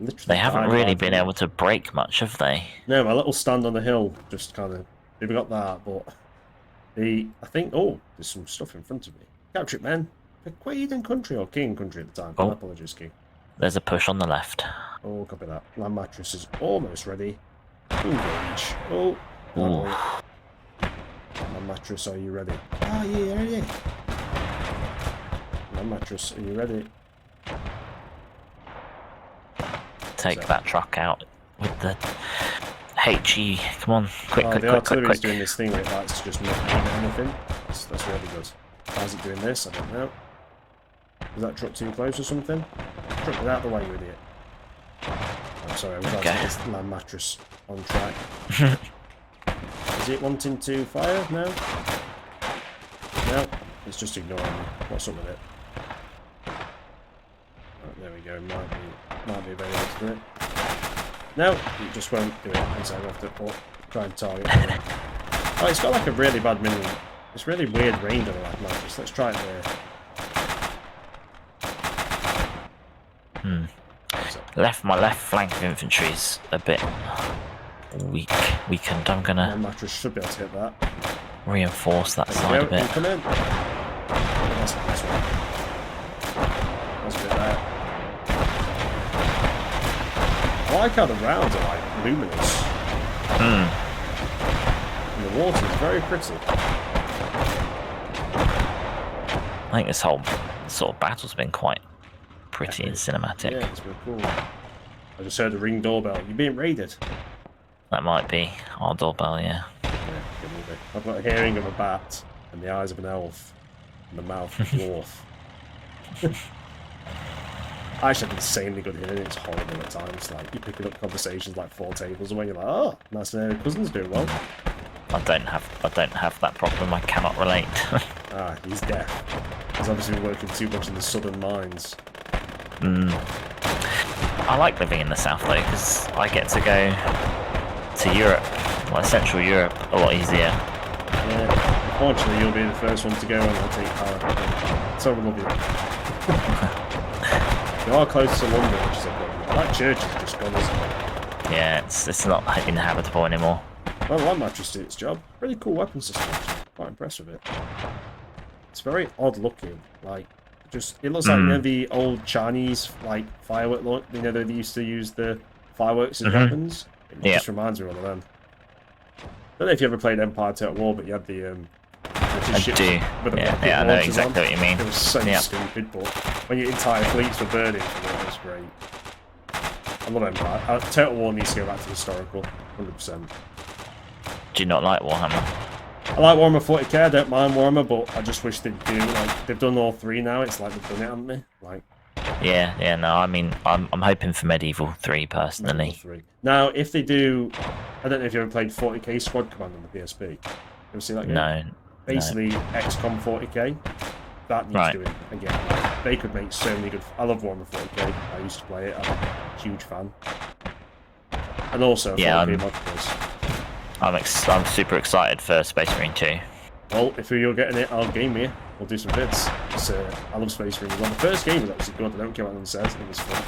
literally... They haven't really been able to break much, have they? No, my little stand on the hill just kind of... They've got that, but... I think... Oh, there's some stuff in front of me. Capture it, man. The Quaden country, or King country at the time. Oh. My apologies, King. There's a push on the left. Oh, copy that. Land mattress is almost ready. Engage. Oh. Ooh. Land mattress, are you ready? Ah, yeah, ready. Land mattress, are you ready? Take that truck out with the HE. Come on, quick. The artillery's doing this thing where it likes to just not aim at anything. That's really good. Why is it doing this? I don't know. Is that truck too close or something? Truck, get out of the way, you idiot. I'm sorry, I was trying to get this land mattress on track. Is it wanting to fire? No? No, it's just ignoring me. What's up with it? Right, there we go, might be available to do it. No, it just won't do it, and so I have to try and target it. Oh, it's got like a really bad minimum. It's really weird range on the land mattress. Let's try it there. My left flank of infantry is a bit weakened. I'm gonna... My mattress should be able to hit that. Reinforce that side a bit. Come in. That's a nice one. That's a bit there. I like how the rounds are like luminous. And the water is very pretty. I think this whole sort of battle's been quite pretty and cinematic. Yeah, it's really cool. I just heard a ring doorbell. You're being raided. That might be our doorbell, yeah. Yeah, good movie. I've got a hearing of a bat and the eyes of an elf and the mouth of a dwarf. I actually have insanely good hearing. It's horrible at times. Like, you're picking up conversations like 4 tables away. You're like, oh, my cousin's doing well. I don't have that problem. I cannot relate. Ah, he's deaf. He's obviously been working too much in the southern mines. I like living in the south though, because I get to go to Europe, like Central Europe, a lot easier. Yeah, unfortunately, you'll be the first one to go and I'll take power. So love you. You are close to London, which is a problem. That church is just gone, isn't it? Yeah, it's not inhabitable anymore. Well, that mattress did its job. Really cool weapon system. Quite impressed with it. It's very odd looking. Like, just it looks like, you know, the old Chinese like firework look. You know, they used to use the fireworks as weapons. It just reminds me of one of them. I don't know if you ever played Empire Total War, but you had the ships with the rocket I know launchers exactly on. what you mean. It was so stupid, but when your entire fleets were burning, it was great. I love Empire. Total War needs to go back to historical, 100%. Do you not like Warhammer? I like Warhammer 40k, I don't mind Warhammer, but I just wish they'd do, like, they've done all 3 now, it's like they've done it, haven't they? Like, yeah, no, I mean, I'm hoping for Medieval 3, personally. Medieval 3. Now, if they do, I don't know if you ever played 40k Squad Command on the PSP. You ever see that game? No. Basically, XCOM 40k, that needs doing again. Like, they could make so many good, I love Warhammer 40k, I used to play it, I'm a huge fan. And also, 40k modules. I'm super excited for Space Marine 2. Well, if you're getting it, I'll game you. We'll do some bits. I love Space Marine. Well, the first game was actually good. I don't care what anyone says. It was fun.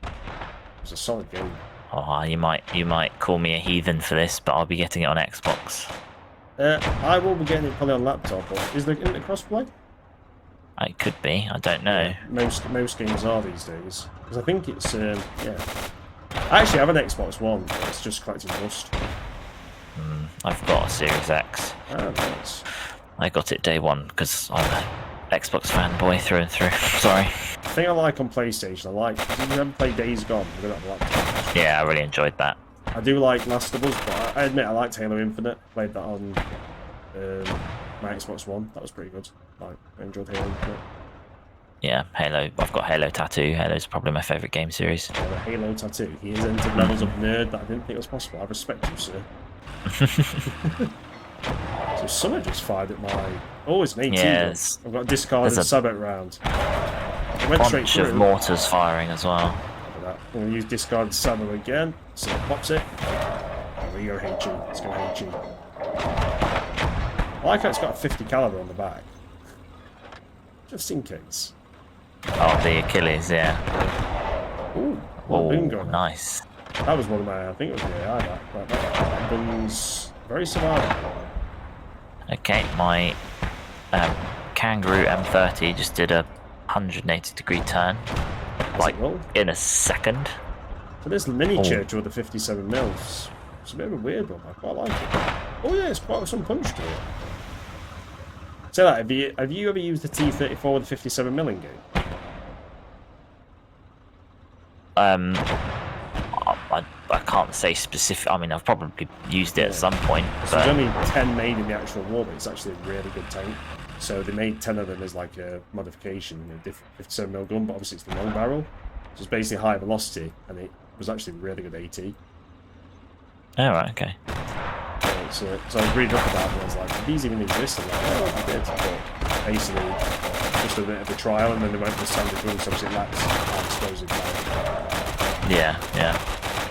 It was a solid game. Oh, you might call me a heathen for this, but I'll be getting it on Xbox. I will be getting it probably on laptop. But isn't it crossplay? It could be. I don't know. Most games are these days. Because I think it's I actually have an Xbox One, but it's just collecting dust. I've got a Series X. Oh, nice. I got it day one because I'm an Xbox fanboy through and through. Sorry. The thing I like on PlayStation, did you ever play Days Gone? I got that laptop. Yeah, I really enjoyed that. I do like Last of Us, but I admit I liked Halo Infinite. Played that on my Xbox One. That was pretty good. I enjoyed Halo Infinite. Yeah, Halo. I've got Halo Tattoo. Halo's probably my favourite game series. Yeah, the Halo Tattoo. He has entered levels of nerd that I didn't think was possible. I respect you, sir. So someone just fired at my... Oh, it's an 18. Yes. I've got a discarded Sabot round. It went straight through. Bunch of mortars firing as well. I'm going to use discarded Sabot again. So it pops it. There we go, HE. Let's go HE. I like how it's got a 50 caliber on the back. Just in case. Oh, the Achilles, yeah. Ooh, oh, boom gun. Nice. That was one of my, I think it was the AI, that gun's very survivable. Okay, my Kangaroo M30 just did a 180-degree turn. Like, in a second. So this mini church with the 57 mils. It's a bit of a weird one, I quite like it. Oh yeah, it's quite some punch to it. Say that, have you ever used the T-34 with the 57 mil in game? I can't say specific. I mean, I've probably used it at some point. So there's only 10 made in the actual war, but it's actually a really good tank. So they made 10 of them as like a modification, different 57 mil gun, but obviously it's the long barrel. So it's basically high velocity, and it was actually really good AT. Oh, right, okay. So I was reading up about it, and I was like, do these even exist? And like, oh, they did. But basically, just a bit of a trial, and then they went for standard gun, so obviously it lacks explosive power. Yeah.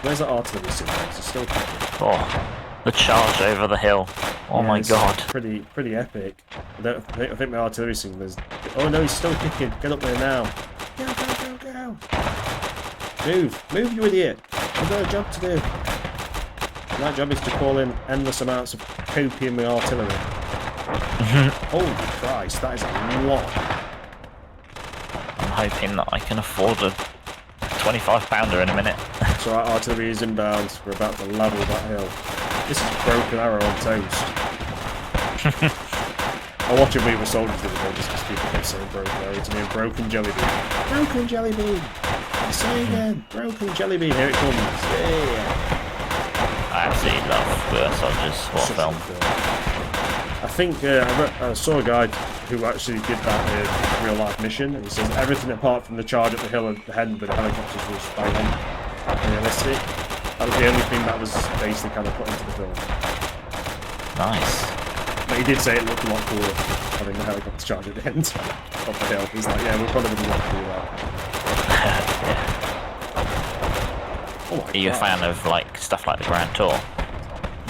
Where's that artillery signal? Is it still kicking? Oh, the charge over the hill. Oh my god. Pretty epic. I think my artillery signal is... Oh no, he's still kicking. Get up there now. Go. Move, you idiot. I've got a job to do. And that job is to call in endless amounts of copium with artillery. Holy Christ, that is a lot. I'm hoping that I can afford a 25-pounder in a minute. So our artillery is inbound. We're about to level that hill. This is broken arrow on toast. I watch a movie with soldiers the other day just because people kept saying broken arrow to me and broken jelly bean. Broken jelly bean! I say again, broken jelly bean, here it comes. Yeah! I absolutely love US Soldiers. What a film. I think I saw a guy who actually did that real life mission, and he says everything apart from the charge at the hill at the end with the helicopters was bang on realistic. That was the only thing that was basically kind of put into the film. Nice. But he did say it looked a lot cooler having the helicopter charge at the end of the hill. He's like, yeah, we're probably going to have to do that. Yeah. Oh Are you a fan of like stuff like the Grand Tour?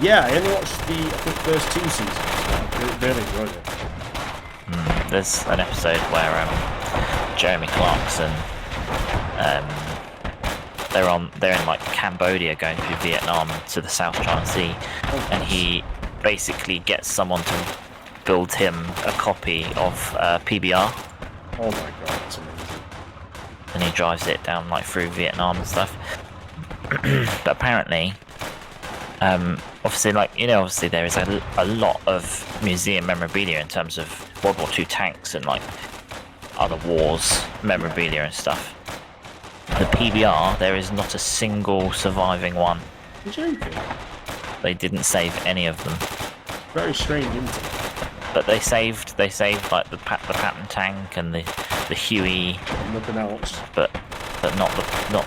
Yeah, I only watched the first 2 seasons. I really enjoyed it. There's an episode where Jeremy Clarkson, they're in like Cambodia going through Vietnam to the South China Sea, and he basically gets someone to build him a copy of PBR. Oh my god, that's amazing. And he drives it down like through Vietnam and stuff. But apparently, obviously, like, you know, obviously there is a lot of museum memorabilia in terms of World War II tanks and like other wars memorabilia and stuff. The PBR, there is not a single surviving one. You're joking? They didn't save any of them. Very strange, isn't it? But they saved like the Patton tank and the Huey. Nothing else. But not the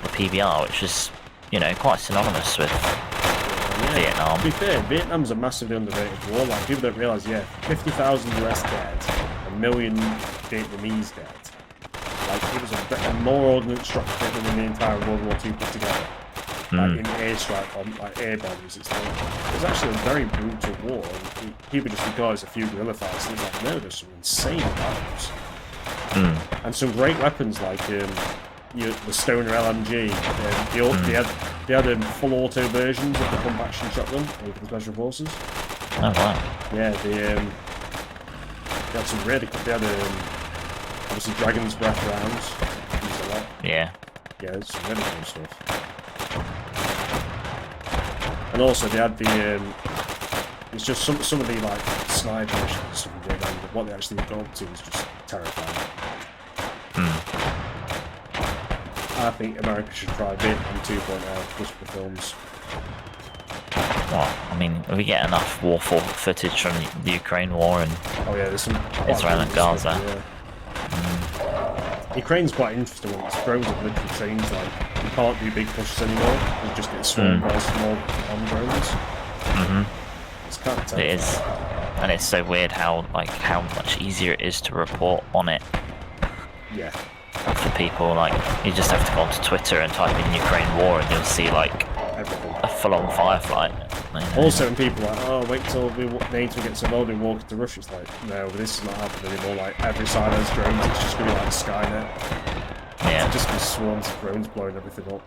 PBR, which is, you know, quite synonymous with Vietnam. To be fair, Vietnam's a massively underrated war. Like, people don't realise, 50,000 US dead, 1 million Vietnamese dead. Like, it was a more ordnance structure than the entire World War II put together. Like, in airstrike, like air bombs, it was actually a very brutal war. And people just regard it as a few guerrilla fights, and it's like, no, there's some insane battles. And some great weapons like the Stoner LMG. They had full auto versions of the pump action shotgun for the special forces. Oh wow! Yeah, they had some really good. They had obviously Dragon's Breath rounds. Used a lot. Yeah. Yeah, there's some really cool stuff. And also they had it's just some of the like sniper missions and what they actually got up to was just terrifying. I think America should try Vietnam 2.0 just for films. Well, I mean, we get enough war footage from the Ukraine war and there's some Israel and Gaza. Ukraine's quite interesting. Its drones have literally changed. Like, you can't do big pushes anymore. You just get swarmed by small bomb drones. It's kind of terrible. It is, and it's so weird how much easier it is to report on it. Yeah. For people, like, you just have to go onto Twitter and type in Ukraine war, and you'll see like everything. A full-on firefight. Also, when people are like, oh, wait till NATO gets involved in walk into Russia, it's like, no, this is not happening anymore. Like, every side has drones, it's just going to be like Skynet. Yeah. It's just going to be swarms of drones blowing everything up.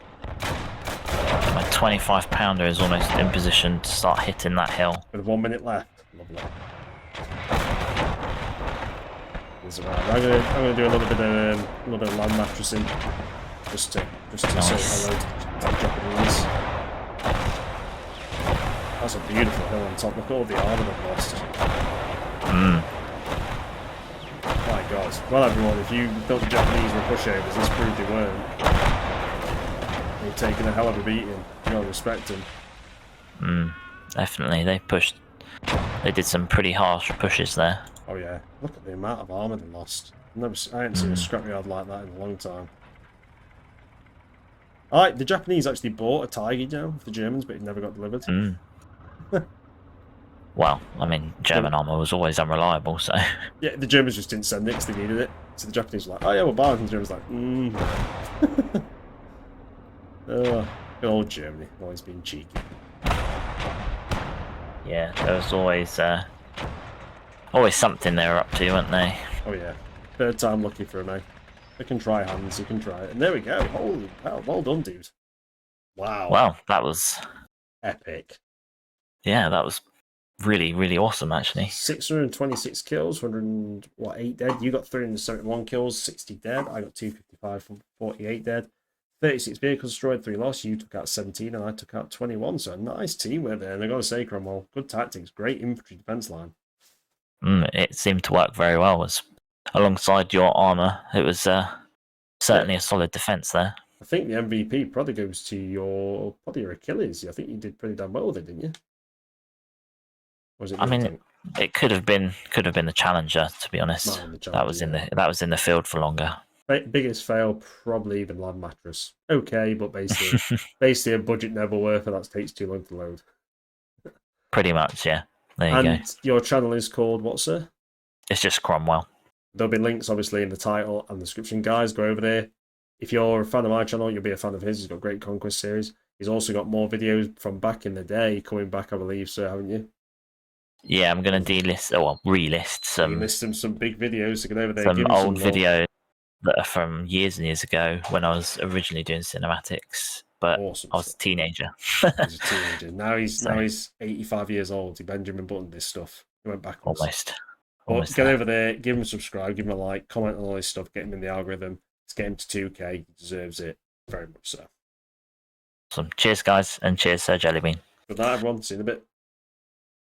My 25-pounder is almost in position to start hitting that hill. With 1 minute left. Lovely. I'm gonna do a little bit of land mattressing, just to say hello to the Japanese. That's a beautiful hill on top. Look at all the armour they've lost. My God. Well, everyone, if you thought the Japanese were pushovers, this proved they weren't. They've taken a hell of a beating. You gotta respect them. Definitely, they did some pretty harsh pushes there. Oh yeah, look at the amount of armour they lost. I haven't seen a scrapyard like that in a long time. The Japanese actually bought a Tiger now for the Germans, but it never got delivered. Well, I mean, German armour was always unreliable, so... Yeah, the Germans just didn't send it because they needed it. So the Japanese were like, oh yeah, we'll buy it. And the Germans were like, good old Germany, always being cheeky. Yeah, there was always something they were up to, weren't they? Oh yeah. Third time lucky for him, eh? They can try, Hans, you can try it. And there we go. Holy hell, well done, dude. Wow. Well, that was... epic. Yeah, that was really, really awesome, actually. 626 kills, 8 dead. You got 371 kills, 60 dead. I got 255 from 48 dead. 36 vehicles destroyed, 3 lost. You took out 17 and I took out 21. So a nice teamwork there. And I got to say, Cromwell, good tactics, great infantry defence line. It seemed to work very well. Was alongside your armor, it was certainly Yeah. a solid defense there. I think the MVP probably goes to your Achilles. I think you did pretty damn well with it, didn't you? Or was it the I other mean, tank? it could have been the Challenger. To be honest, Might have been the that Challenger, was in yeah. the field for longer. Biggest fail, probably the land mattress. Okay, but basically a budget never worth, and that takes too long to load. Pretty much, yeah. There you go. And your channel is called what, sir? It's just Cromwell. There'll be links, obviously, in the title and the description. Guys, go over there. If you're a fan of my channel, you'll be a fan of his. He's got a great Conquest series. He's also got more videos from back in the day coming back, I believe, sir, haven't you? Yeah, I'm gonna relist So you missed some big videos to get over there. some old videos that are from years and years ago when I was originally doing cinematics, but Awesome I was a stuff. teenager. He's a teenager. Now he's 85 years old. He Benjamin Button this stuff. He went backwards. Almost get there. over there, give him a subscribe, give him a like, comment on all this stuff, get him in the algorithm. Let's get him to 2K. He deserves it very much so. Awesome. Cheers, guys, and cheers, Sir Jellybean. Good night, everyone. See you in a bit.